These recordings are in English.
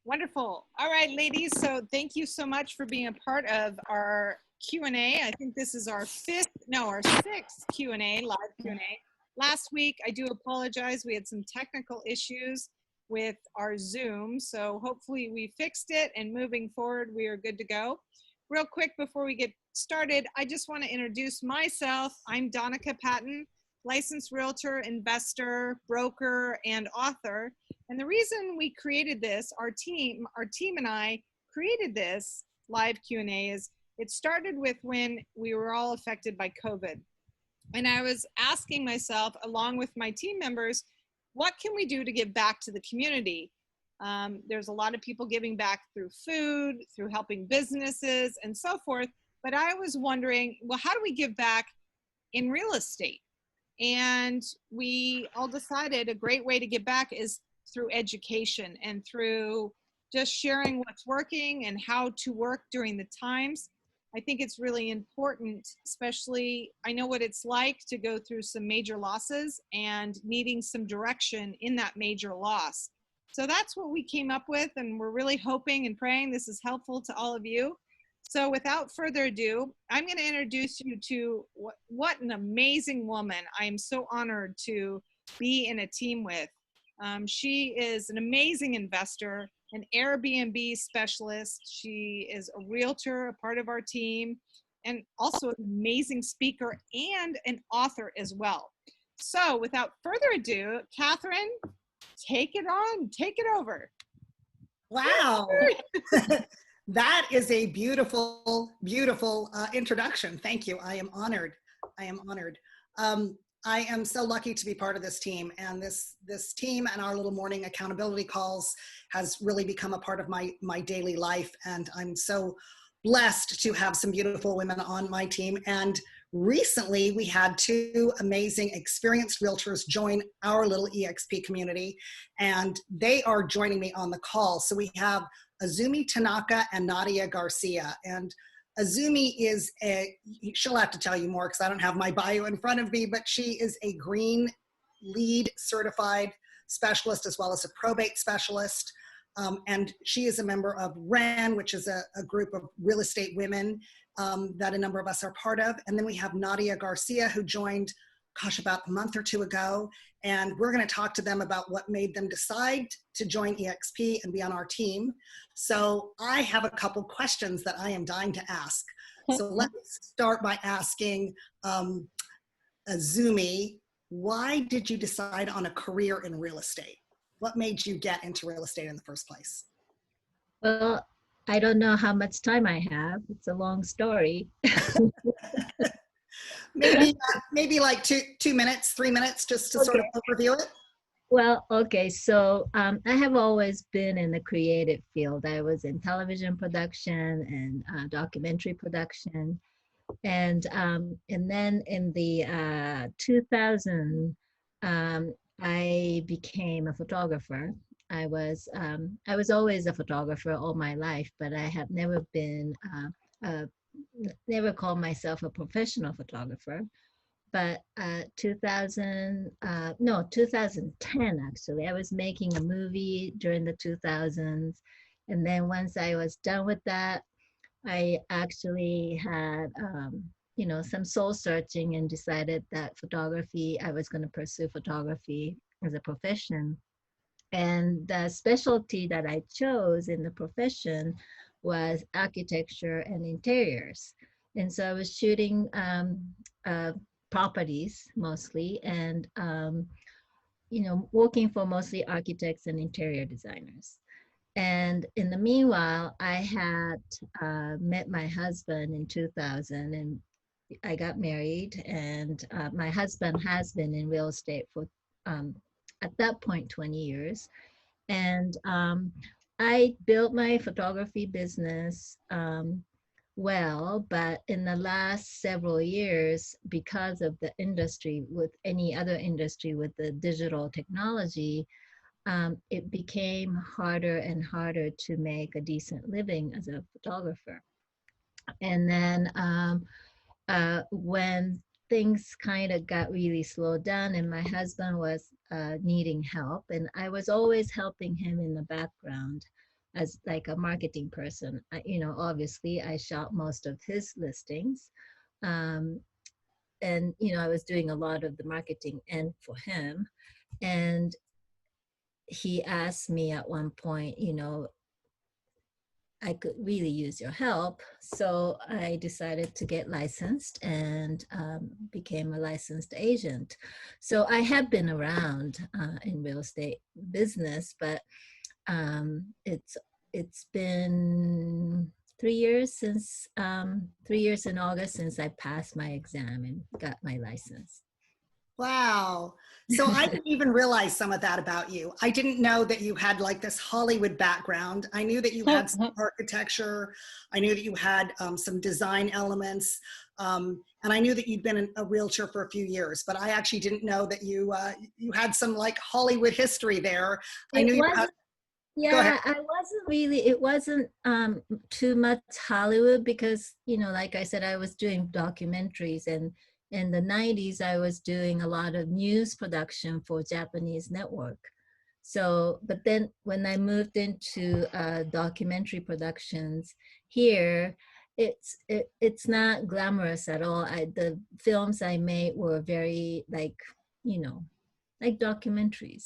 Wonderful. All right, ladies. So thank you so much for being a part of our Q&A. I think this is our sixth Q&A, live Q&A. Last week, I do apologize. We had some technical issues with our Zoom. So hopefully we fixed it, and moving forward, we are good to go. Real quick before we get started, I just want to introduce myself. I'm Donica Patton, licensed realtor, investor, broker, and author. And the reason we created this, our team and I created this live Q&A is it started with when we were all affected by COVID. And I was asking myself, along with my team members, what can we do to give back to the community? There's a lot of people giving back through food, through helping businesses, and so forth. But I was wondering, well, how do we give back in real estate? And we all decided a great way to give back is through education and through just sharing what's working and how to work during the times. I think it's really important, especially I know what it's like to go through some major losses and needing some direction in that major loss. So that's what we came up with, and we're really hoping and praying this is helpful to all of you. So without further ado, I'm going to introduce you to what an amazing woman I am so honored to be in a team with. She is an amazing investor, an Airbnb specialist. She is a realtor, a part of our team, and also an amazing speaker and an author as well. So without further ado, Catherine, take it on, take it over. Wow. That is a beautiful, beautiful introduction. Thank you. I am honored. I am honored. I am so lucky to be part of this team, and this team and our little morning accountability calls has really become a part of my daily life. And I'm so blessed to have some beautiful women on my team. And recently we had two amazing experienced realtors join our little eXp community, and they are joining me on the call. So we have Izumi Tanaka and Nadia Garcia. And Izumi is she'll have to tell you more because I don't have my bio in front of me, but she is a green lead certified specialist as well as a probate specialist. And she is a member of REN, which is a group of real estate women that a number of us are part of. And then we have Nadia Garcia, who joined, gosh, about a month or two ago. And we're going to talk to them about what made them decide to join eXp and be on our team. So I have a couple questions that I am dying to ask. So let's start by asking Izumi, why did you decide on a career in real estate? What made you get into real estate in the first place? Well, I don't know how much time I have. It's a long story. maybe like two minutes, 3 minutes, just to sort of overview it. Well, okay. So I have always been in the creative field. I was in television production and documentary production. And then in the 2000, I became a photographer. I was always a photographer all my life, but I have never been, never called myself a professional photographer. But 2010 actually, I was making a movie during the 2000s. And then once I was done with that, I actually had, some soul searching and decided that I was going to pursue photography as a profession. And the specialty that I chose in the profession was architecture and interiors. And so I was shooting properties mostly, and working for mostly architects and interior designers. And in the meanwhile, I had met my husband in 2000, and I got married. And my husband has been in real estate for, at that point, 20 years. And I built my photography business well, but in the last several years, because of the industry, with any other industry with the digital technology, it became harder and harder to make a decent living as a photographer. And then when things kind of got really slowed down, and my husband was needing help, and I was always helping him in the background as like a marketing person. Obviously I shot most of his listings, um, and I was doing a lot of the marketing and for him. And he asked me at one point, I could really use your help. So I decided to get licensed and became a licensed agent. So I have been around in real estate business, but it's been 3 years since 3 years in August since I passed my exam and got my license. Wow. So I didn't even realize some of that about you. I didn't know that you had like this Hollywood background. I knew that you had some architecture. I knew that you had some design elements. And I knew that you'd been a realtor for a few years, but I actually didn't know that you had some like Hollywood history there. I knew you had, go ahead. Yeah, it wasn't too much Hollywood because, like I said, I was doing documentaries, and in the 90s, I was doing a lot of news production for Japanese network. So, but then when I moved into documentary productions here, it's not glamorous at all. The films I made were very you know, like documentaries.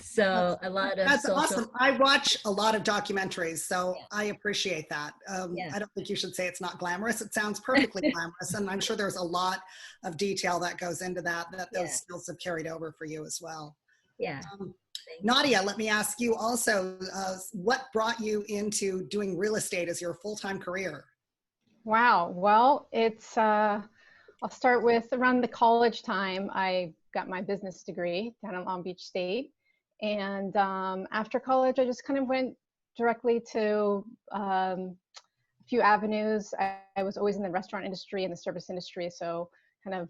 So a lot of That's social. awesome. I watch a lot of documentaries, so Yeah. I appreciate that. Yeah. I don't think you should say it's not glamorous. It sounds perfectly glamorous, and I'm sure there's a lot of detail that goes into that those Yeah. skills have carried over for you as well. Yeah. Nadia, let me ask you also, what brought you into doing real estate as your full-time career? Wow. Well, I'll start with around the college time. I got my business degree down at Long Beach State. And after college, I just kind of went directly to a few avenues. I was always in the restaurant industry and the service industry. So kind of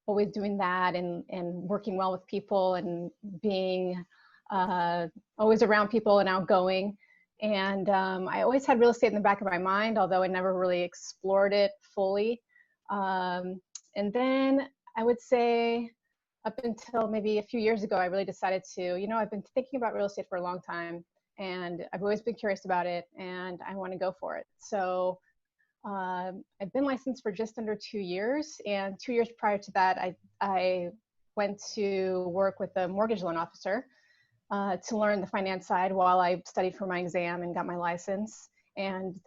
always doing that and working well with people and being always around people and outgoing. And I always had real estate in the back of my mind, although I never really explored it fully. And then I would say up until maybe a few years ago, I really decided to, I've been thinking about real estate for a long time and I've always been curious about it and I want to go for it. So I've been licensed for just under 2 years, and 2 years prior to that, I went to work with a mortgage loan officer to learn the finance side while I studied for my exam and got my license, and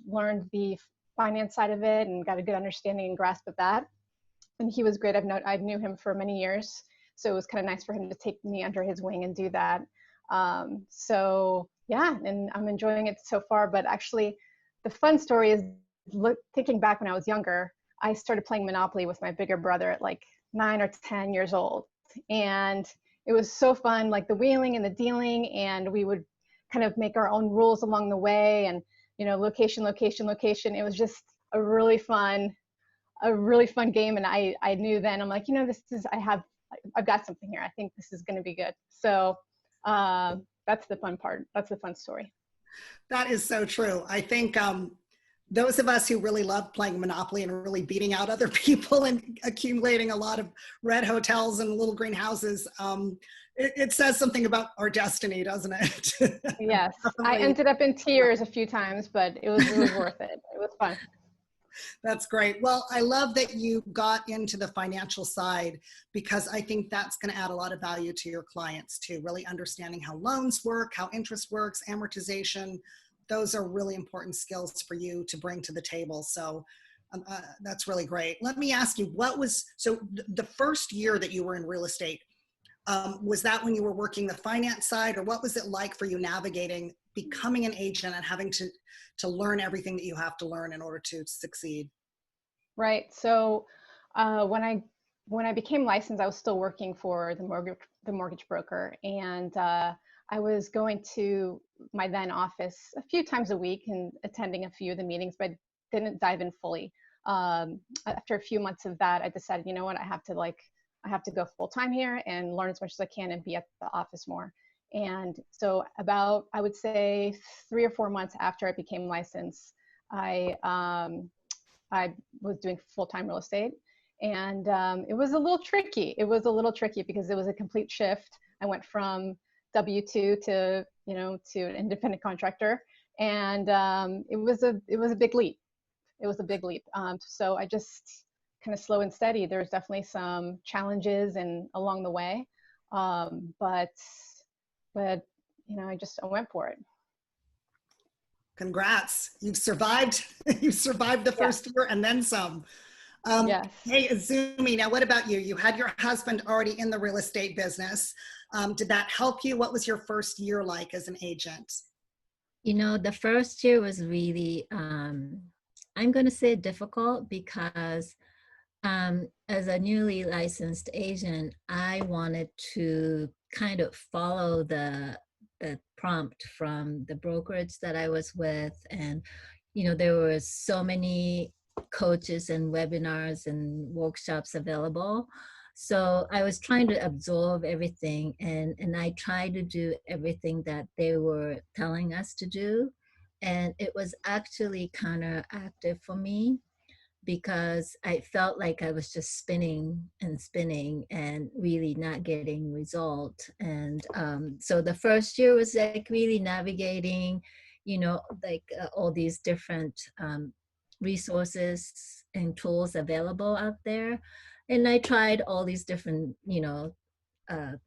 learned the finance side of it and got a good understanding and grasp of that. And he was great. I knew him for many years, so it was kind of nice for him to take me under his wing and do that. So yeah, and I'm enjoying it so far. But actually, the fun story is thinking back when I was younger, I started playing Monopoly with my bigger brother at like 9 or 10 years old. And it was so fun, like the wheeling and the dealing, and we would kind of make our own rules along the way and, location, location, location. It was just a really fun game. And I knew then, I'm like, I've got something here. I think this is going to be good. So that's the fun part. That's the fun story. That is so true. I think those of us who really love playing Monopoly and really beating out other people and accumulating a lot of red hotels and little green houses, it says something about our destiny, doesn't it? Yes. I ended up in tears a few times, but it was worth it. It was fun. That's great. Well, I love that you got into the financial side because I think that's going to add a lot of value to your clients too, really understanding how loans work, how interest works, amortization. Those are really important skills for you to bring to the table. So that's really great. Let me ask you, the first year that you were in real estate, was that when you were working the finance side, or what was it like for you navigating becoming an agent and having to learn everything that you have to learn in order to succeed? Right. So when I became licensed, I was still working for the mortgage broker, and I was going to my then office a few times a week and attending a few of the meetings, but didn't dive in fully. After a few months of that, I decided, you know what, I have to go full time here and learn as much as I can and be at the office more. And so about, I would say 3 or 4 months after I became licensed, I was doing full-time real estate. And it was a little tricky. It was a little tricky because it was a complete shift. I went from W-2 to, you know, to an independent contractor. And it was a big leap. It was a big leap. So I just kind of slow and steady. There's definitely some challenges and along the way. But you know, I went for it. Congrats. You've survived. You've survived the first year and then some. Yes. Hey, Izumi, now what about you? You had your husband already in the real estate business. Did that help you? What was your first year like as an agent? You know, the first year was really, I'm going to say difficult because as a newly licensed agent, I wanted to kind of follow the prompt from the brokerage that I was with. And, you know, there were so many coaches and webinars and workshops available. So I was trying to absorb everything, and I tried to do everything that they were telling us to do. And it was actually counteractive for me because I felt like I was just spinning and spinning and really not getting result. And so the first year was like really navigating, you know, like all these different resources and tools available out there. And I tried all these different, you know,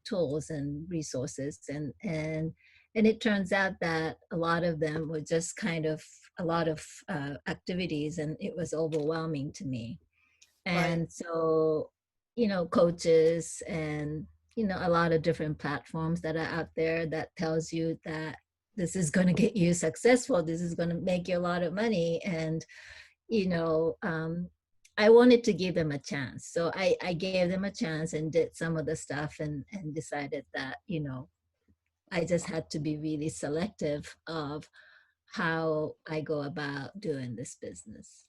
tools and resources, and it turns out that a lot of them were just kind of a lot of activities, and it was overwhelming to me. And Right. so, you know, coaches and, you know, a lot of different platforms that are out there that tells you that this is going to get you successful, this is going to make you a lot of money. And, you know, I wanted to give them a chance. So I gave them a chance and did some of the stuff, and decided that, you know, I just had to be really selective of how I go about doing this business.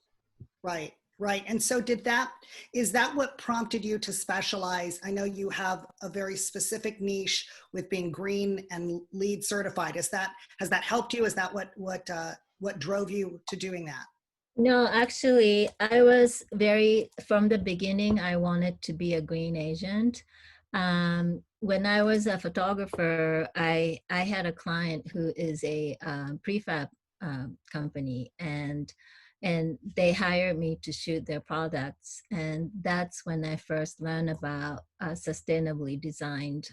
Right, right. And so is that what prompted you to specialize? I know you have a very specific niche with being green and LEED certified. Has that helped you? Is that what drove you to doing that? No, actually, I was from the beginning, I wanted to be a green agent. When I was a photographer, I had a client who is a prefab company, and they hired me to shoot their products. And that's when I first learned about sustainably designed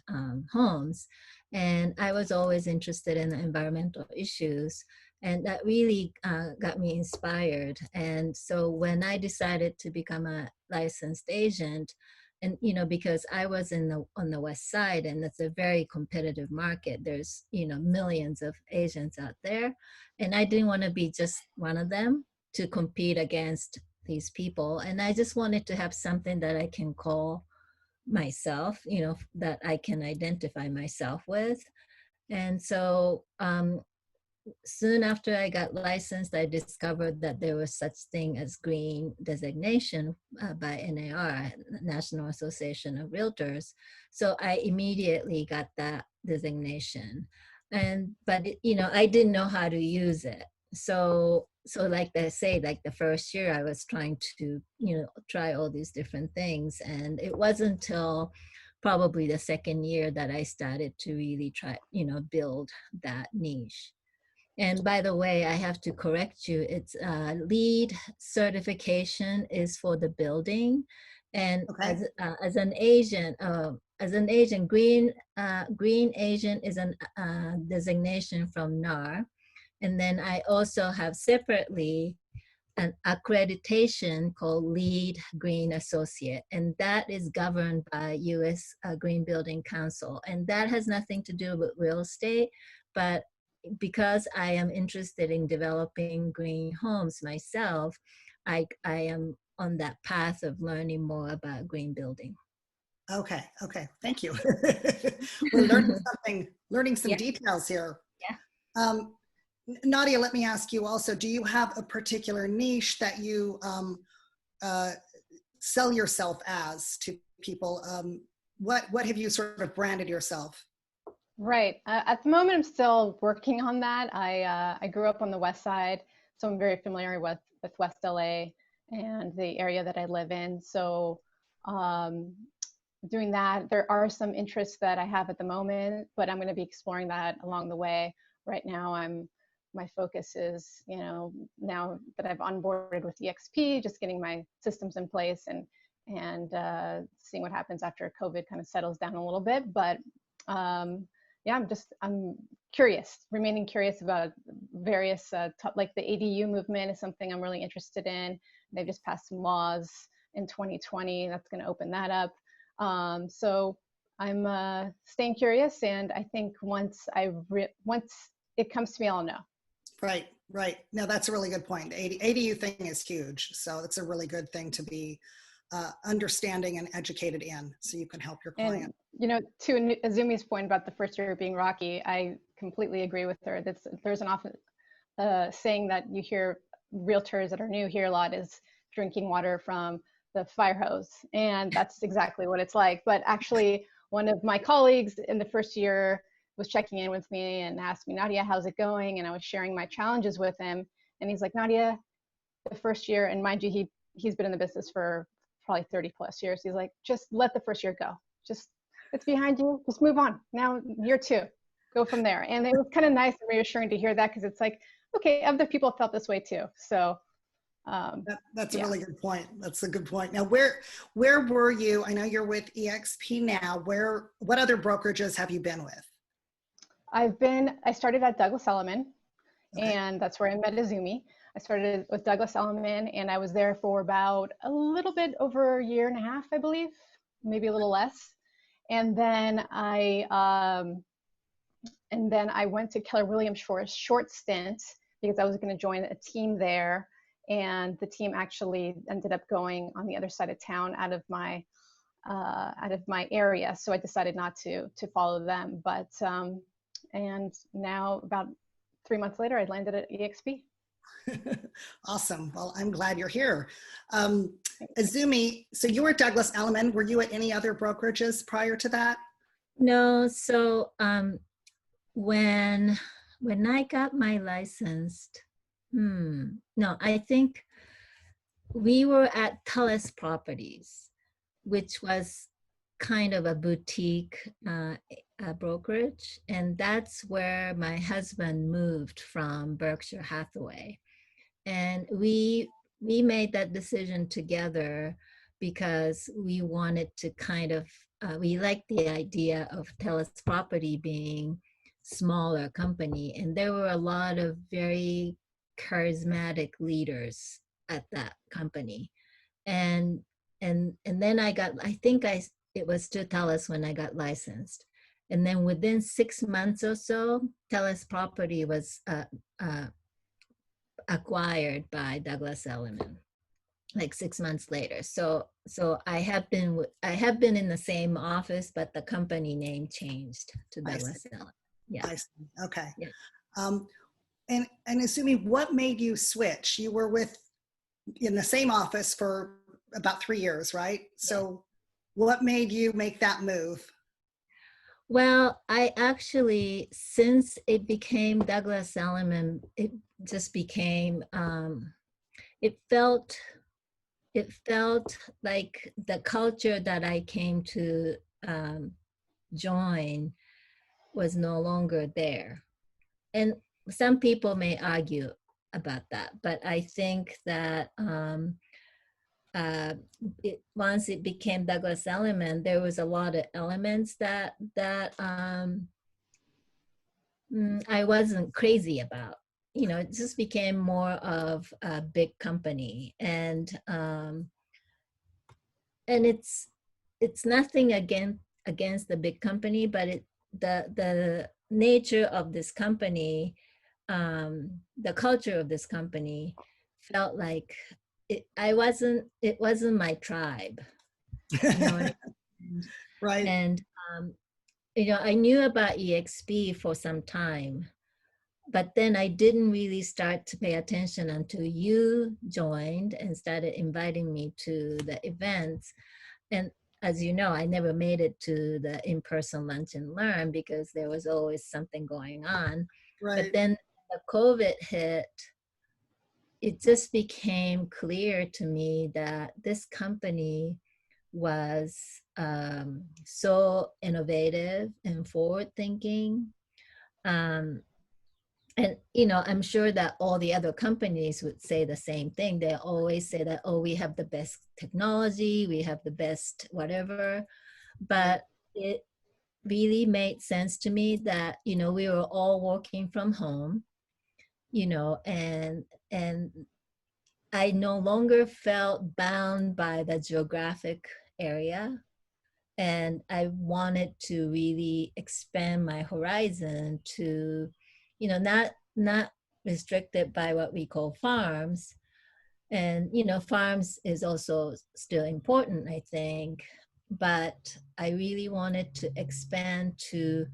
homes. And I was always interested in the environmental issues. And that really got me inspired. And so when I decided to become a licensed agent, and you know, because I was on the west side, and it's a very competitive market, there's, you know, millions of agents out there, and I didn't want to be just one of them to compete against these people. And I just wanted to have something that I can call myself, you know, that I can identify myself with. And so soon after I got licensed, I discovered that there was such thing as green designation by NAR, National Association of Realtors. So I immediately got that designation. But you know, I didn't know how to use it. So like they say, like the first year I was trying to, you know, try all these different things. And it wasn't until probably the second year that I started to really try, you know, build that niche. And by the way, I have to correct you. It's LEED certification is for the building, and Okay. as an agent, green agent is an designation from NAR, and then I also have separately an accreditation called LEED Green Associate, and that is governed by U.S. Green Building Council, and that has nothing to do with real estate, but because I am interested in developing green homes myself, I am on that path of learning more about green building. Okay. Okay. Thank you. We're learning some Yeah. details here. Yeah. Nadia, let me ask you also, do you have a particular niche that you sell yourself as to people? What have you sort of branded yourself? Right. At the moment, I'm still working on that. I grew up on the West Side, so I'm very familiar with West LA. and the area that I live in. So doing that, there are some interests that I have at the moment, but I'm going to be exploring that along the way. Right now, my focus is, now that I've onboarded with eXp, just getting my systems in place and seeing what happens after COVID kind of settles down a little bit. But yeah, I'm curious, remaining curious about various, like the ADU movement is something I'm really interested in. They've just passed some laws in 2020 that's going to open that up. So I'm staying curious, and I think once it comes to me, I'll know. Right, right. No, that's a really good point. The ADU thing is huge. So it's a really good thing to be understanding and educated in, so you can help your client. And, to Izumi's point about the first year being rocky, I completely agree with her. There's an often saying that you hear realtors that are new here a lot is drinking water from the fire hose. And that's exactly what it's like. But actually, one of my colleagues in the first year was checking in with me and asked me, Nadia, how's it going? And I was sharing my challenges with him. And he's like, Nadia, the first year, and mind you, he's been in the business for probably 30 plus years. He's like, just let the first year go. Just, it's behind you. Just move on. Now year 2, go from there. And it was kind of nice and reassuring to hear that, because it's like, okay, other people felt this way too. So that's a really good point. That's a good point. Now, where were you? I know you're with eXp now. What other brokerages have you been with? I started at Douglas Elliman, Okay. and that's where I met Izumi. I started with Douglas Elliman, and I was there for about a little bit over a year and a half, I believe, maybe a little less. And then I went to Keller Williams for a short stint because I was going to join a team there, and the team actually ended up going on the other side of town out of my area, so I decided not to follow them. But and now about 3 months later, I landed at eXp. Awesome. Well, I'm glad you're here. Izumi, so you were at Douglas Elliman. Were you at any other brokerages prior to that? No, so when I got my license, no, I think we were at Tullis Properties, which was kind of a boutique brokerage, and that's where my husband moved from Berkshire Hathaway. And we made that decision together because we wanted to kind of, we liked the idea of Telus Property being smaller company. And there were a lot of very charismatic leaders at that company. And then it was to Telus when I got licensed. And then within 6 months or so, Telus Property was acquired by Douglas Elliman, like 6 months later. So I have been in the same office, but the company name changed to Douglas Elliman. Yeah. I see. Okay. Yeah. And Izumi, what made you switch? You were in the same office for about 3 years, right? So what made you make that move? Well, I actually, since it became Douglas Elliman, it just became, it felt like the culture that I came to join was no longer there. And some people may argue about that, but I think that once it became Douglas Elliman, there was a lot of elements that I wasn't crazy about. It just became more of a big company, and it's nothing against the big company, but the nature of this company, the culture of this company felt like it wasn't my tribe. You know what I mean? Right. And I knew about eXp for some time, but then I didn't really start to pay attention until you joined and started inviting me to the events. And as you know, I never made it to the in-person lunch and learn because there was always something going on. Right. But then the COVID hit, it just became clear to me that this company was so innovative and forward thinking. And I'm sure that all the other companies would say the same thing. They always say that, oh, we have the best technology, we have the best whatever. But it really made sense to me that we were all working from home, and I no longer felt bound by the geographic area, and I wanted to really expand my horizon to, not restricted by what we call farms. And farms is also still important, I think, but I really wanted to expand to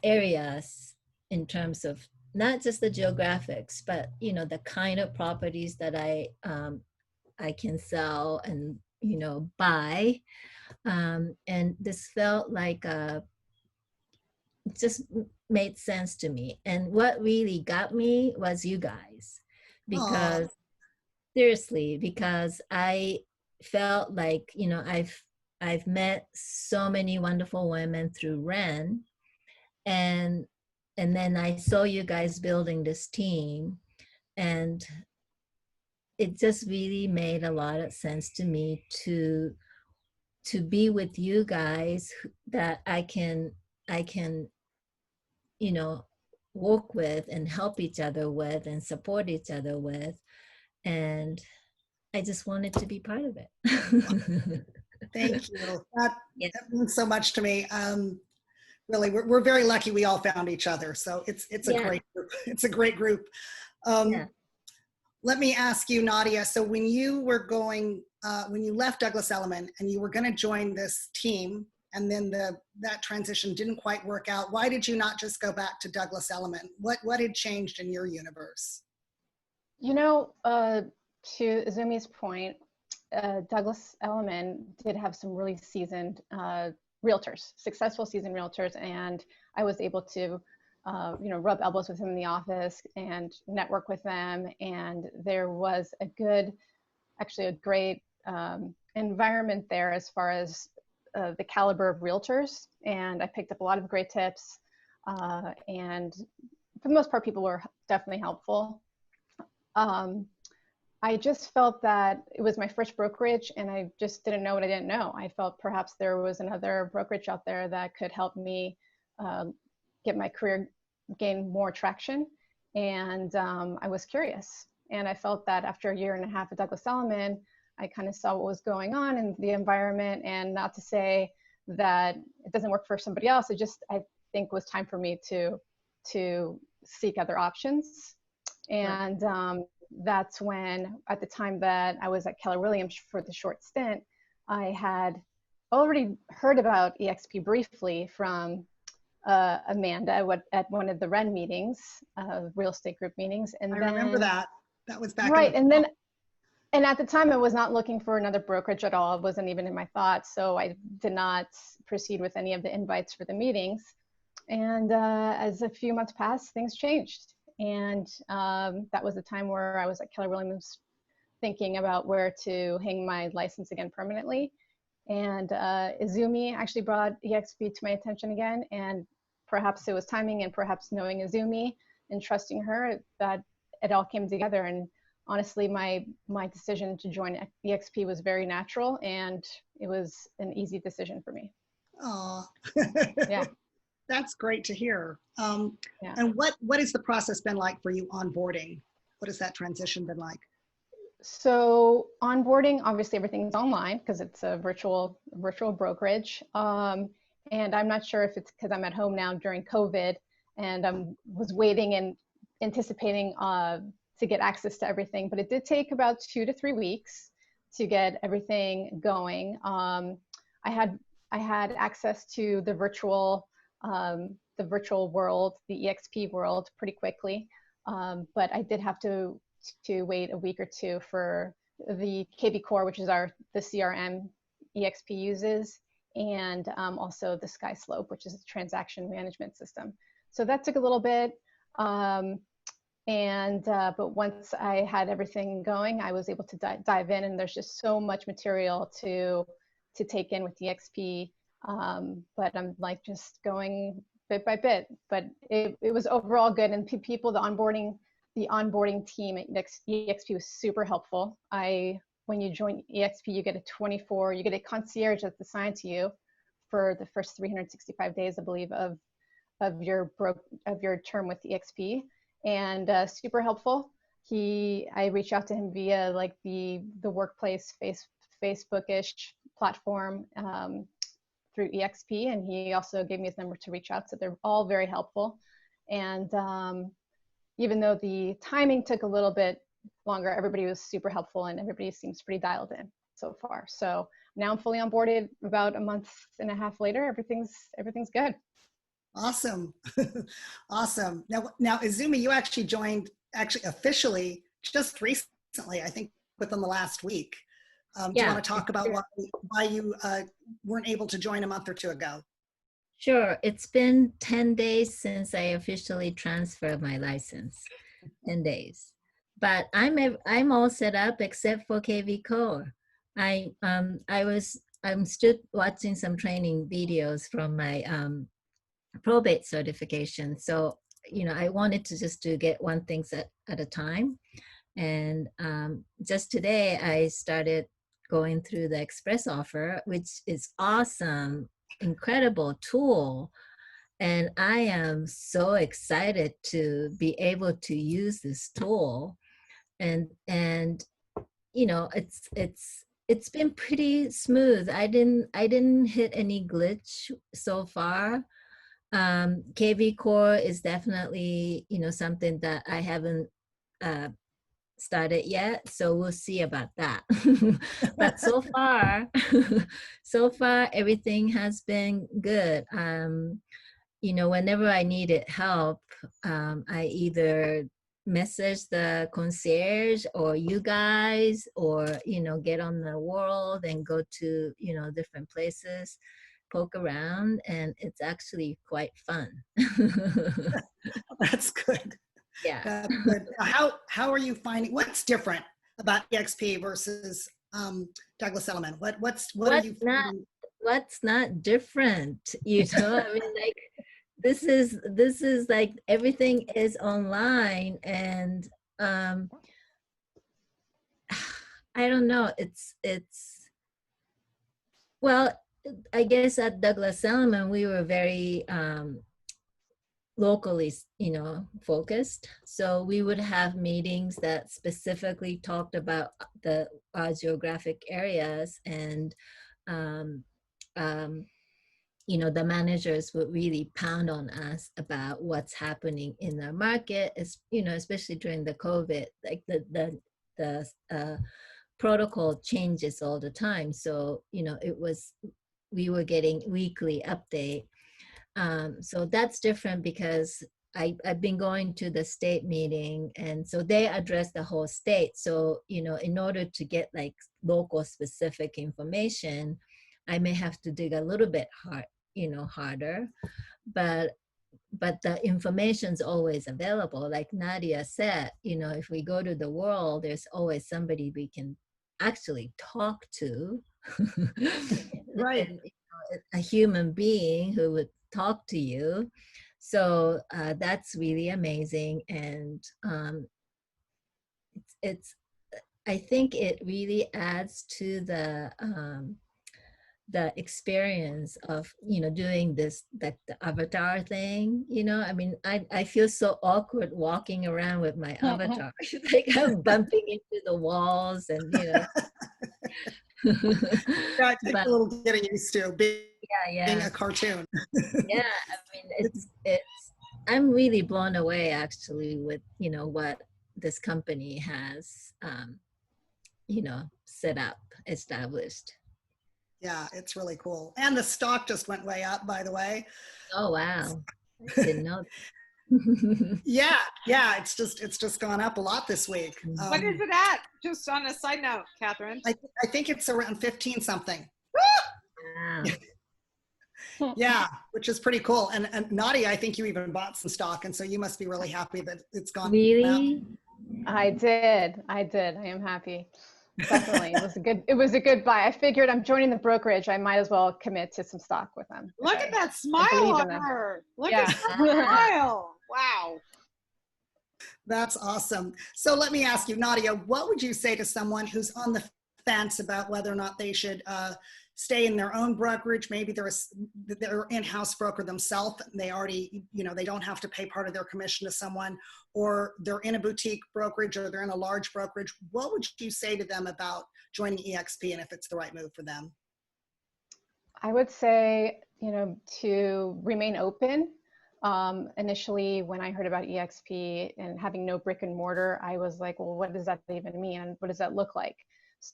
areas in terms of not just the geographics, but the kind of properties that I can sell and buy. And this felt like it just made sense to me. And what really got me was you guys, Aw. because seriously, because I felt like I've met so many wonderful women through Ren, and then I saw you guys building this team, and it just really made a lot of sense to me to be with you guys that I can work with and help each other with and support each other with. And I just wanted to be part of it. Thank you. That, Yeah. that means so much to me. Really, we're very lucky we all found each other. So it's a Yeah. great group. It's a great group. Yeah. Let me ask you, Nadia. So when you were going, when you left Douglas Elliman and you were going to join this team, and then that transition didn't quite work out, why did you not just go back to Douglas Elliman? What had changed in your universe? To Izumi's point, Douglas Elliman did have some really seasoned realtors, successful seasoned realtors, and I was able to, rub elbows with him in the office and network with them. And there was actually a great environment there as far as the caliber of realtors. And I picked up a lot of great tips. And for the most part, people were definitely helpful. I just felt that it was my first brokerage and I just didn't know what I didn't know. I felt perhaps there was another brokerage out there that could help me get my career, gain more traction. And I was curious. And I felt that after a year and a half at Douglas Elliman, I kind of saw what was going on in the environment, and not to say that it doesn't work for somebody else. I think was time for me to seek other options. And that's when, at the time that I was at Keller Williams for the short stint, I had already heard about eXp briefly from Amanda at one of the REN meetings, real estate group meetings. And I then, remember that. That was back right. in the And at the time I was not looking for another brokerage at all. It wasn't even in my thoughts. So I did not proceed with any of the invites for the meetings. And as a few months passed, things changed. And that was the time where I was at Keller Williams thinking about where to hang my license again permanently. And Izumi actually brought eXp to my attention again. And perhaps it was timing, and perhaps knowing Izumi and trusting her, that it all came together. And honestly, my decision to join eXp was very natural, and it was an easy decision for me. Oh, Yeah. That's great to hear. Yeah. And what has the process been like for you onboarding? What has that transition been like? So onboarding, obviously everything's online because it's a virtual brokerage. And I'm not sure if it's because I'm at home now during COVID and I was waiting and anticipating to get access to everything, but it did take about 2 to 3 weeks to get everything going. I had access to the virtual world, the eXp world, pretty quickly, but I did have to wait a week or two for the KB Core, which is the CRM eXp uses, and also the SkySlope, which is a transaction management system. So that took a little bit. And but once I had everything going, I was able to dive in, and there's just so much material to take in with eXp. But I'm like just going bit by bit. But it was overall good, and people, the onboarding team at eXp was super helpful. When you join eXp, you get a concierge that's assigned to you for the first 365 days, I believe, of your term with eXp, and super helpful. I reached out to him via like the workplace Facebook-ish platform through eXp, and he also gave me his number to reach out. So they're all very helpful. And even though the timing took a little bit longer, everybody was super helpful, and everybody seems pretty dialed in so far. So now I'm fully onboarded. About a month and a half later, everything's good. Awesome. Awesome. Now, Izumi, you actually joined officially just recently, I think within the last week. Do you want to talk about why you weren't able to join a month or two ago? Sure. It's been 10 days since I officially transferred my license. 10 days. But I'm all set up except for KV Core. I'm still watching some training videos from my probate certification. So, I wanted to just to get one thing at a time. And just today I started going through the express offer, which is awesome, incredible tool. And I am so excited to be able to use this tool. And it's been pretty smooth. I didn't hit any glitch so far. KV Core is definitely, something that I haven't started yet, so we'll see about that. But so far, everything has been good. Whenever I needed help, I either message the concierge or you guys, or get on the world and go to different places, poke around, and it's actually quite fun. That's good. Yeah. That's good. How are you finding, what's different about eXp versus Douglas Elliman? What are you finding? What's not different? I mean, like, this is like everything is online, and I don't know. It's well, I guess at Douglas Elliman we were very locally, focused. So we would have meetings that specifically talked about our geographic areas, and the managers would really pound on us about what's happening in the market, especially during the COVID, like the protocol changes all the time. So, we were getting weekly update. So that's different because I've been going to the state meeting, and so they address the whole state. So, in order to get like local specific information, I may have to dig a little bit harder, but the information's always available. Like Nadia said, if we go to the world, there's always somebody we can actually talk to. Right. And, a human being who would talk to you. So that's really amazing. And I think it really adds to the experience of doing this, the avatar thing. I mean, I feel so awkward walking around with my avatar. Like I'm bumping into the walls, and Yeah, it takes a little getting used to being a cartoon. Yeah, I mean, it's I'm really blown away actually with what this company has set up, established. Yeah, it's really cool. And the stock just went way up, by the way. Oh wow. I didn't know. Yeah, it's just gone up a lot this week. What is it at? Just on a side note, Catherine. I think it's around 15 something. Wow. Yeah, which is pretty cool. And Nadia, I think you even bought some stock, and so you must be really happy that it's gone up. Really? I did. I am happy. Definitely. It was a good buy. I figured I'm joining the brokerage. I might as well commit to some stock with them. Look at that smile believe in on them. her. Look Yeah. at that smile. Wow. That's awesome. So let me ask you, Nadia, what would you say to someone who's on the fence about whether or not they should stay in their own brokerage? Maybe they're in-house broker themselves, and they already, they don't have to pay part of their commission to someone, or they're in a boutique brokerage, or they're in a large brokerage. What would you say to them about joining eXp and if it's the right move for them? I would say, to remain open. Initially, when I heard about eXp and having no brick and mortar, I was like, well, what does that even mean? And what does that look like?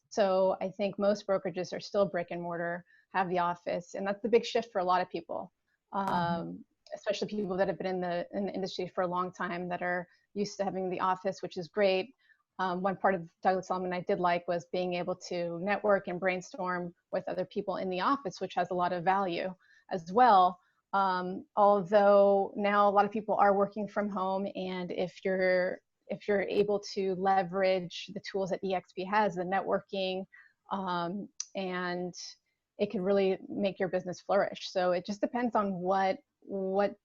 So I think most brokerages are still brick and mortar, have the office, and that's the big shift for a lot of people, especially people that have been in the industry for a long time that are used to having the office, which is great. One part of Douglas Elliman I did like was being able to network and brainstorm with other people in the office, which has a lot of value as well. Although now a lot of people are working from home, and if you're able to leverage the tools that eXp has, the networking, and it can really make your business flourish. So it just depends on what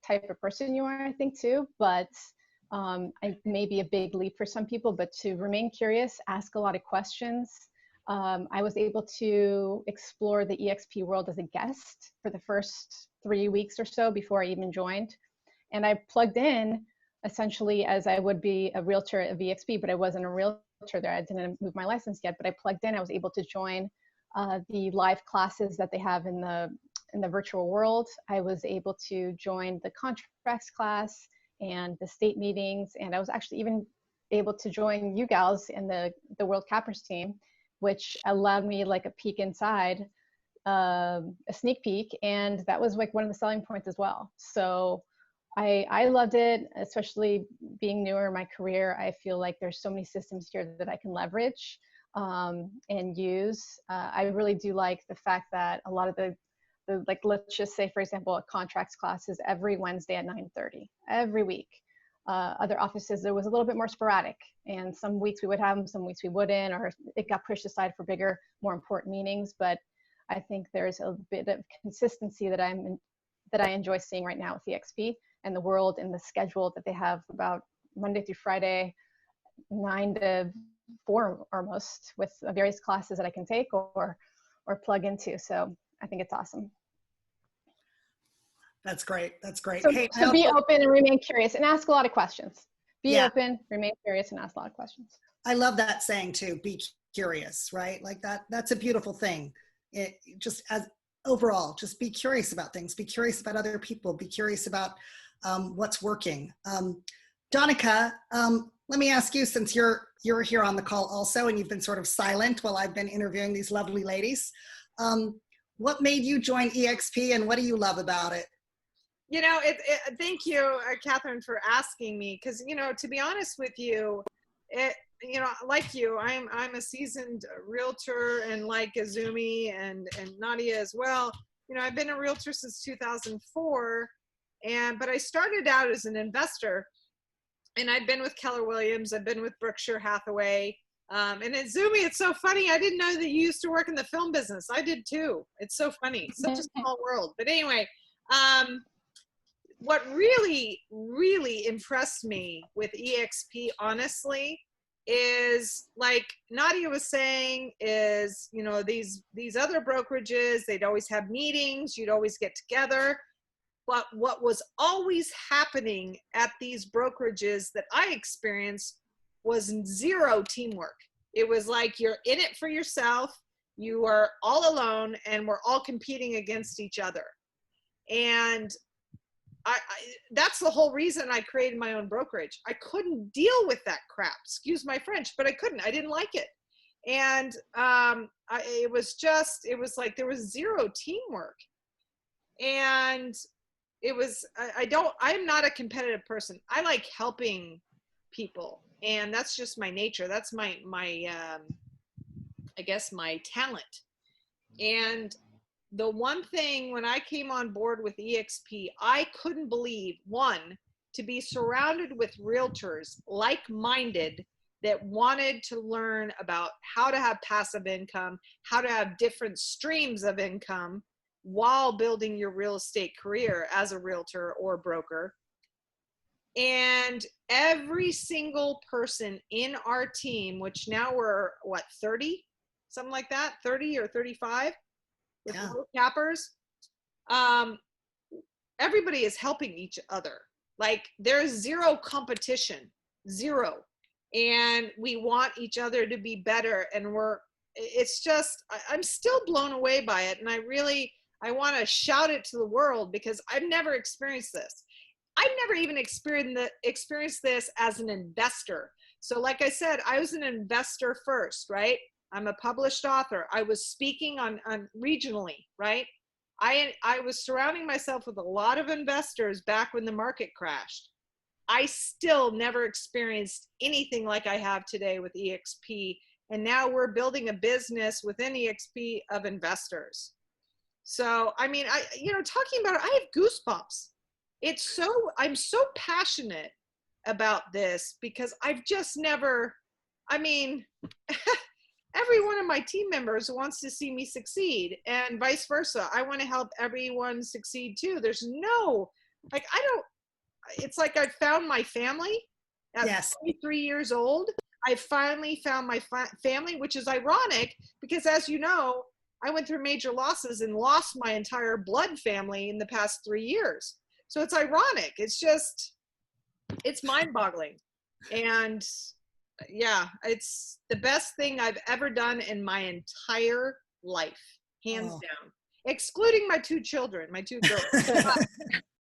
type of person you are, I think, too. But it may be a big leap for some people, but to remain curious, ask a lot of questions. I was able to explore the eXp world as a guest for the first 3 weeks or so before I even joined. And I plugged in essentially as I would be a realtor at eXp, but I wasn't a realtor there. I didn't move my license yet, but I plugged in. I was able to join the live classes that they have in the virtual world. I was able to join the contracts class and the state meetings. And I was actually even able to join you gals in the World Cappers team, which allowed me like a peek inside, a sneak peek. And that was like one of the selling points as well. So I loved it, especially being newer in my career. I feel like there's so many systems here that I can leverage and use. I really do like the fact that a lot of the like, let's just say, for example, a contracts class is every Wednesday at 9:30 every week. Other offices, there was a little bit more sporadic, and some weeks we would have them, some weeks we wouldn't, or it got pushed aside for bigger, more important meetings. But I think there's a bit of consistency that I enjoy seeing right now with eXp and the world and the schedule that they have about Monday through Friday, 9 to 4 almost, with various classes that I can take or plug into. So I think it's awesome. That's great. That's great. So, Hey, so be open and remain curious and ask a lot of questions. Be open, remain curious, and ask a lot of questions. I love that saying too, be curious, right? Like that's a beautiful thing. It just as overall, just be curious about things, be curious about other people, be curious about what's working. Donica, let me ask you, since you're here on the call also, and you've been sort of silent while I've been interviewing these lovely ladies. What made you join eXp, and what do you love about it? Thank you, Catherine, for asking me, because, to be honest with you, like you, I'm a seasoned realtor, and like Izumi and Nadia as well. I've been a realtor since 2004, but I started out as an investor, and I've been with Keller Williams, I've been with Berkshire Hathaway, and Izumi, it's so funny. I didn't know that you used to work in the film business. I did too. It's so funny. It's such a small world. But anyway, what really, really impressed me with eXp, honestly, is like Nadia was saying, is, these other brokerages, they'd always have meetings, you'd always get together. But what was always happening at these brokerages that I experienced was zero teamwork. It was like you're in it for yourself, you are all alone, and we're all competing against each other. And that's the whole reason I created my own brokerage. I couldn't deal with that crap, excuse my French, but I couldn't. I didn't like it. And it was like there was zero teamwork. And it was, I'm not a competitive person. I like helping people, and that's just my nature. That's my I guess my talent. And the one thing when I came on board with eXp, I couldn't believe, one, to be surrounded with realtors like-minded that wanted to learn about how to have passive income, how to have different streams of income while building your real estate career as a realtor or broker. And every single person in our team, which now we're, what, 30? Something like that, 30 or 35 with low cappers. Everybody is helping each other. Like there's zero competition, zero. And we want each other to be better. And it's just, I'm still blown away by it. And I want to shout it to the world because I've never experienced this. I've never even experienced this as an investor. So like I said, I was an investor first, right? I'm a published author. I was speaking on regionally, right? I was surrounding myself with a lot of investors back when the market crashed. I still never experienced anything like I have today with eXp. And now we're building a business within eXp of investors. So, I mean, talking about it, I have goosebumps. I'm so passionate about this because I've just never, every one of my team members wants to see me succeed and vice versa. I want to help everyone succeed too. There's no, it's like I found my family at 23 years old. I finally found my family, which is ironic because as you know, I went through major losses and lost my entire blood family in the past 3 years. So it's ironic. It's mind-boggling. And yeah, it's the best thing I've ever done in my entire life, hands down, excluding my 2 children, my 2 girls.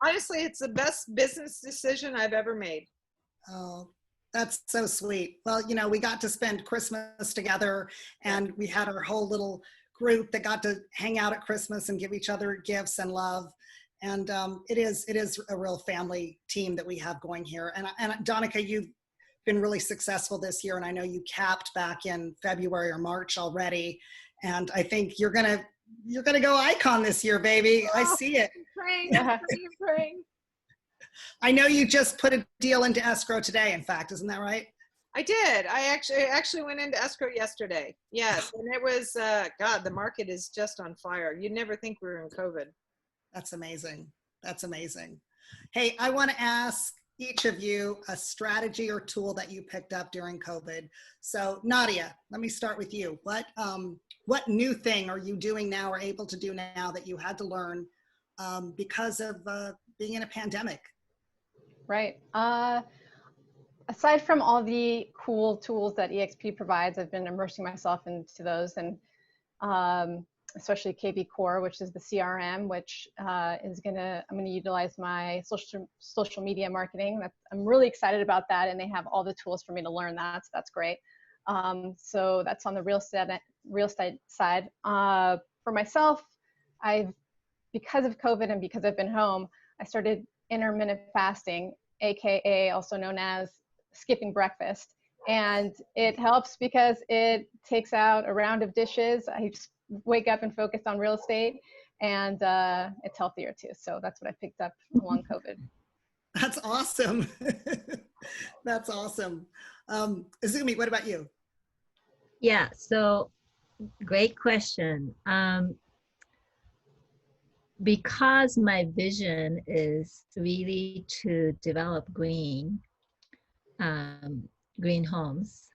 Honestly, it's the best business decision I've ever made. Oh, that's so sweet. Well, we got to spend Christmas together and we had our whole little group that got to hang out at Christmas and give each other gifts and love. And it is a real family team that we have going here. And Donica, you've been really successful this year. And I know you capped back in February or March already. And I think you're gonna go icon this year, baby. I see it. Praying. I know you just put a deal into escrow today, in fact, isn't that right? I did. I actually went into escrow yesterday. Yes. And it was, God, the market is just on fire. You'd never think we were in COVID. That's amazing. That's amazing. Hey, I want to ask each of you a strategy or tool that you picked up during COVID. So Nadia, let me start with you. What new thing are you doing now or able to do now that you had to learn because of being in a pandemic? Right. Aside from all the cool tools that eXp provides, I've been immersing myself into those, and especially KB Core, which is the CRM, which I'm going to utilize my social media marketing. I'm really excited about that, and they have all the tools for me to learn that, so that's great. So that's on the real estate side. For myself, because of COVID and because I've been home, I started intermittent fasting, AKA also known as skipping breakfast. And it helps because it takes out a round of dishes. I just wake up and focus on real estate, and it's healthier too. So that's what I picked up along COVID. That's awesome. That's awesome. Izumi, what about you? Yeah, so great question. Because my vision is really to develop green homes,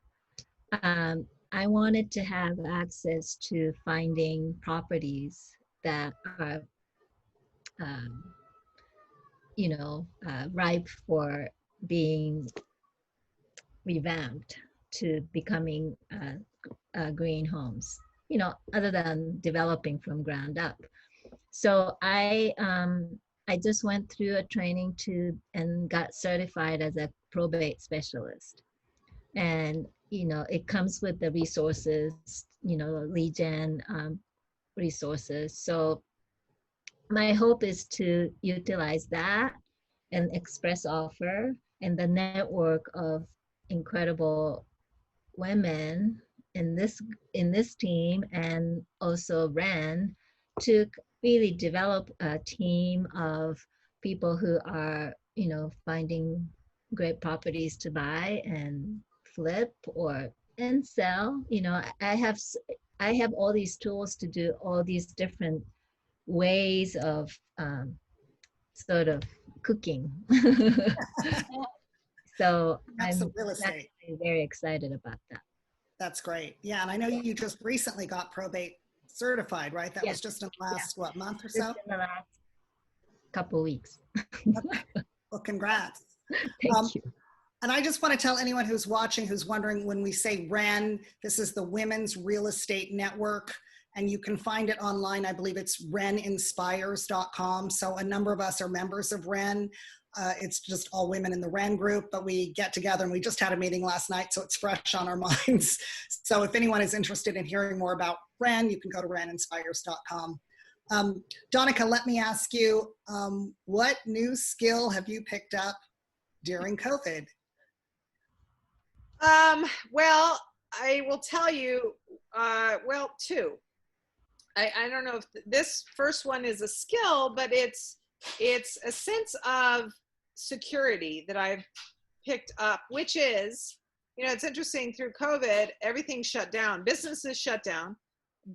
I wanted to have access to finding properties that are, ripe for being revamped to becoming green homes, other than developing from ground up. So I just went through a training and got certified as a probate specialist. And, it comes with the resources, lead gen resources. So my hope is to utilize that and express offer and the network of incredible women in this team, and also Ren, to really develop a team of people who are, you know, finding great properties to buy and flip or and sell. You know, I have all these tools to do all these different ways of sort of cooking. So That's the I'm real estate. actually very excited about that. That's great. Yeah, and I know you just recently got probate certified, right? That Yeah, was just in the yeah. last, what, month or Just so? in the last couple weeks. Well, congrats. Thank you. And I just want to tell anyone who's watching, who's wondering, when we say REN, this is the Women's Real Estate Network, and you can find it online. I believe it's reninspires.com. So a number of us are members of REN. It's just all women in the REN group, but we get together, and we just had a meeting last night, so it's fresh on our minds. So if anyone is interested in hearing more about REN, you can go to reninspires.com. Donica, let me ask you, what new skill have you picked up during COVID? Well, I will tell you, well, two. I don't know if this first one is a skill, but it's a sense of security that I've picked up, which is, you know, it's interesting, through COVID, everything shut down, businesses shut down,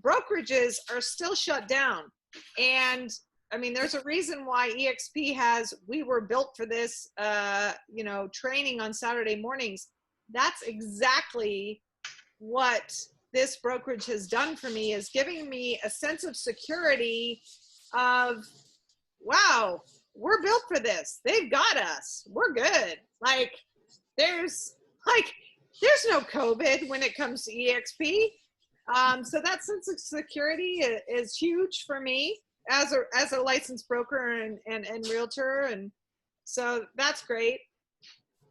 brokerages are still shut down. And I mean, there's a reason why eXp has, we were built for this, you know, training on Saturday mornings. That's exactly what this brokerage has done for me, is giving me a sense of security of, wow, we're built for this. They've got us. We're good. Like there's no COVID when it comes to eXp. So that sense of security is huge for me as a licensed broker and realtor. And so that's great.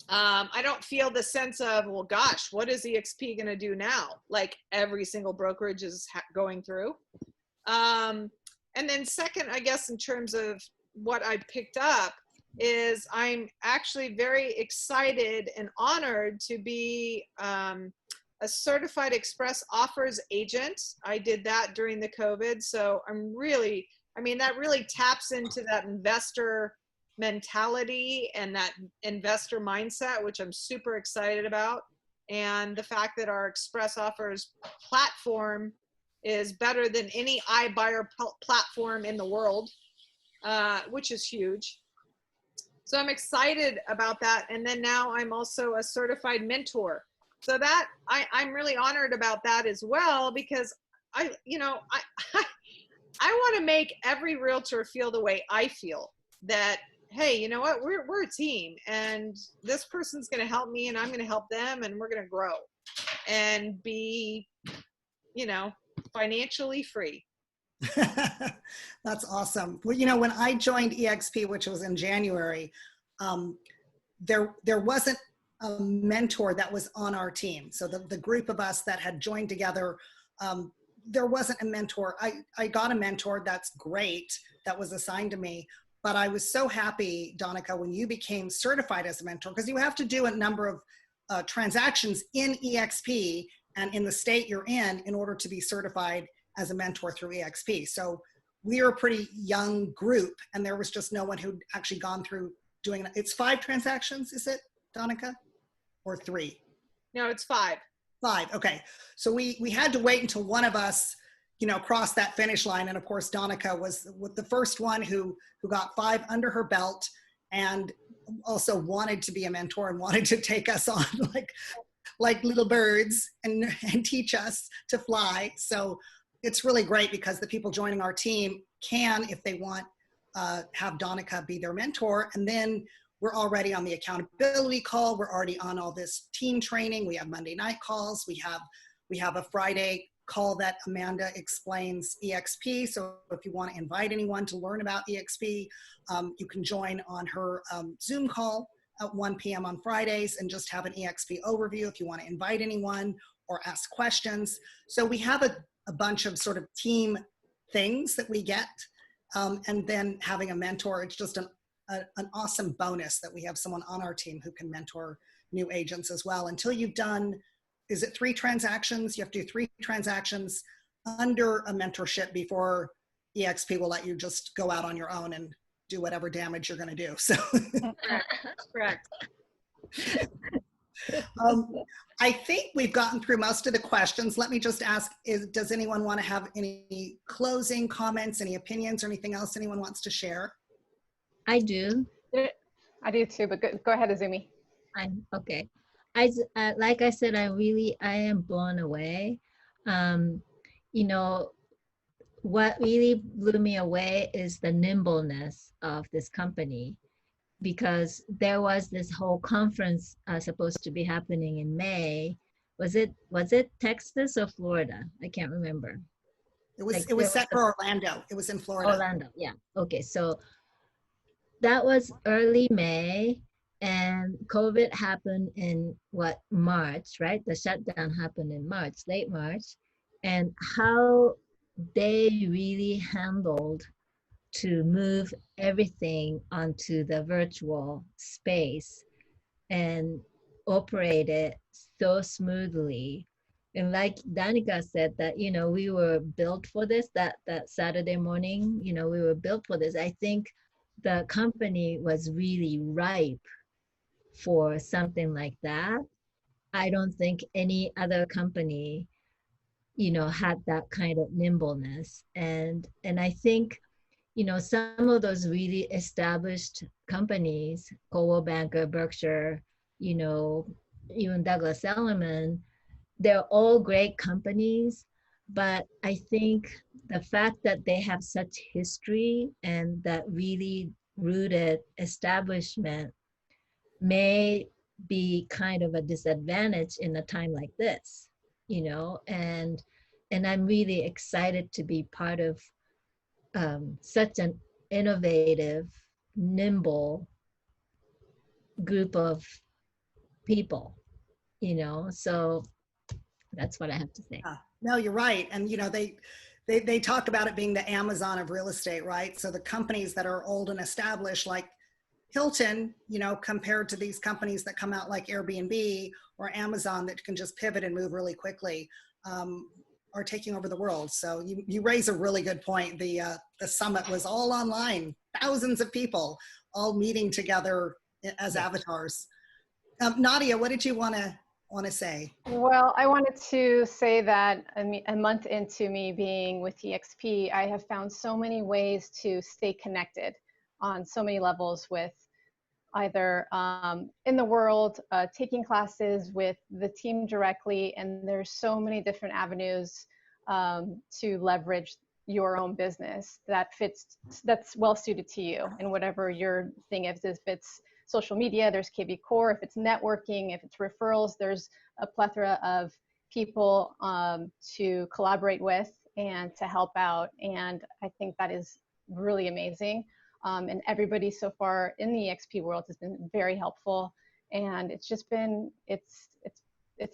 I don't feel the sense of, well, gosh, what is eXp going to do now? Like every single brokerage is going through. And then second, I guess, in terms of what I picked up, is I'm actually very excited and honored to be a certified express offers agent. I did that during the COVID. So I'm really, I mean, that really taps into that investor mentality and that investor mindset, which I'm super excited about. And the fact that our express offers platform is better than any iBuyer platform in the world, which is huge. So I'm excited about that. And then now I'm also a certified mentor. So that I'm really honored about that as well, because I want to make every realtor feel the way I feel, that, hey, you know what, we're a team, and this person's going to help me and I'm going to help them, and we're going to grow and be, you know, financially free. That's awesome. Well, you know, when I joined eXp, which was in January, there wasn't a mentor that was on our team. So the group of us that had joined together, there wasn't a mentor. I got a mentor, that's great, that was assigned to me. But I was so happy, Donica, when you became certified as a mentor, because you have to do a number of transactions in eXp and in the state you're in order to be certified as a mentor through eXp. So we are a pretty young group, and there was just no one who'd actually gone through doing it. It's 5 transactions, is it, Donica? Or 3? No, it's 5. 5, okay. So we had to wait until one of us, you know, crossed that finish line. And of course, Donica was the first one who got 5 under her belt, and also wanted to be a mentor and wanted to take us on like little birds and teach us to fly. So it's really great, because the people joining our team can, if they want, have Donica be their mentor. And then we're already on the accountability call. We're already on all this team training. We have Monday night calls. We have a Friday call that Amanda explains eXp. So if you want to invite anyone to learn about eXp, you can join on her Zoom call at 1 p.m. on Fridays and just have an eXp overview if you want to invite anyone or ask questions. So we have a bunch of sort of team things that we get. And then having a mentor, it's just an awesome bonus that we have someone on our team who can mentor new agents as well. Until you've done, is it 3 transactions? You have to do 3 transactions under a mentorship before eXp will let you just go out on your own and do whatever damage you're going to do. So Correct. I think we've gotten through most of the questions. Let me just ask, does anyone want to have any closing comments, any opinions, or anything else anyone wants to share? I do. I do too, but go ahead, Izumi. Okay. Like I said, I am blown away. You know, what really blew me away is the nimbleness of this company, because there was this whole conference supposed to be happening in May. Was it Texas or Florida? I can't remember. It was set for Orlando. It was in Florida. Orlando, yeah. Okay, so that was early May, and COVID happened in March, right? The shutdown happened in March, late March, and how they really handled to move everything onto the virtual space and operate it so smoothly. And like Danica said, that, you know, we were built for this, that Saturday morning, you know, we were built for this. I think the company was really ripe for something like that. I don't think any other company, you know, had that kind of nimbleness. And I think, you know, some of those really established companies, Coldwell Banker, Berkshire, you know, even Douglas Elliman, they're all great companies. But I think the fact that they have such history and that really rooted establishment may be kind of a disadvantage in a time like this, you know, and I'm really excited to be part of such an innovative, nimble group of people, you know. So that's what I have to say. No, you're right. And, you know, they talk about it being the Amazon of real estate, right? So the companies that are old and established, like Hilton, you know, compared to these companies that come out like Airbnb or Amazon that can just pivot and move really quickly, are taking over the world. So you raise a really good point. The summit was all online, thousands of people all meeting together as avatars. Nadia, what did you want to say? Well, I wanted to say that a month into me being with eXp, I have found so many ways to stay connected on so many levels with either in the world, taking classes with the team directly, and there's so many different avenues to leverage your own business that's well suited to you and whatever your thing is. If it's social media, there's KB Core. If it's networking, if it's referrals, there's a plethora of people to collaborate with and to help out. And I think that is really amazing. And everybody so far in the eXp world has been very helpful. And it's just been, it's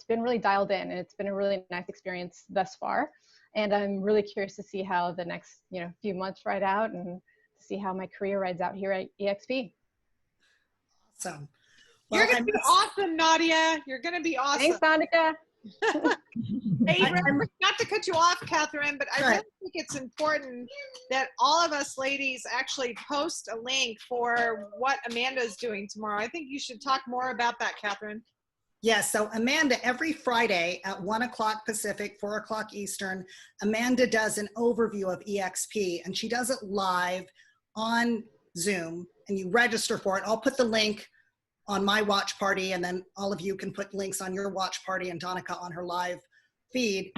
been really dialed in, and it's been a really nice experience thus far. And I'm really curious to see how the next, few months ride out, and to see how my career rides out here at eXp. Awesome. Well, you're going to be awesome, Nadia. You're going to be awesome. Thanks, Danica. Hey, not to cut you off, Catherine, but I really think it's important that all of us ladies actually post a link for what Amanda's doing tomorrow. I think you should talk more about that, Catherine. Yes, so Amanda, every Friday at 1 o'clock Pacific, 4 o'clock Eastern, Amanda does an overview of eXp, and she does it live on Zoom, and you register for it. I'll put the link on my watch party, and then all of you can put links on your watch party and Danica on her live feed.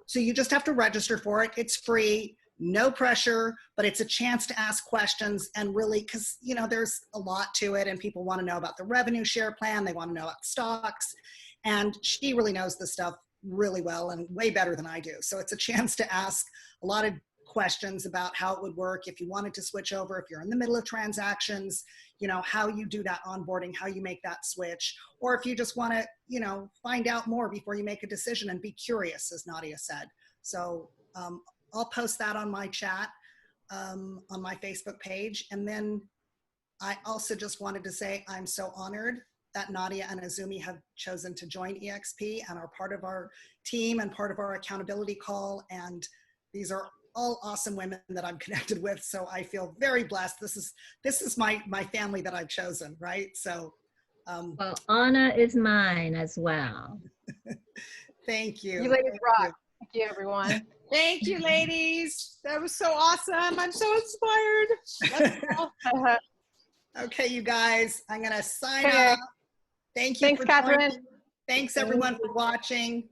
So you just have to register for it. It's free, no pressure, but it's a chance to ask questions, and really, because there's a lot to it, and people want to know about the revenue share plan, they want to know about stocks, and she really knows this stuff really well and way better than I do. So it's a chance to ask a lot of questions about how it would work if you wanted to switch over, if you're in the middle of transactions, how you do that onboarding, how you make that switch, or if you just want to, find out more before you make a decision and be curious, as Nadia said. So I'll post that on my chat, on my Facebook page. And then I also just wanted to say I'm so honored that Nadia and Izumi have chosen to join eXp and are part of our team and part of our accountability call. And these are all awesome women that I'm connected with. So I feel very blessed. This is my family that I've chosen, right? So Well, honor is mine as well. thank you. You ladies Thank rock. you. Thank you, everyone. Thank you, ladies. That was so awesome. I'm so inspired. Let's go. Okay, you guys, I'm going to sign Okay. off. Thank you. Thanks, for Catherine. joining. Thanks everyone for watching.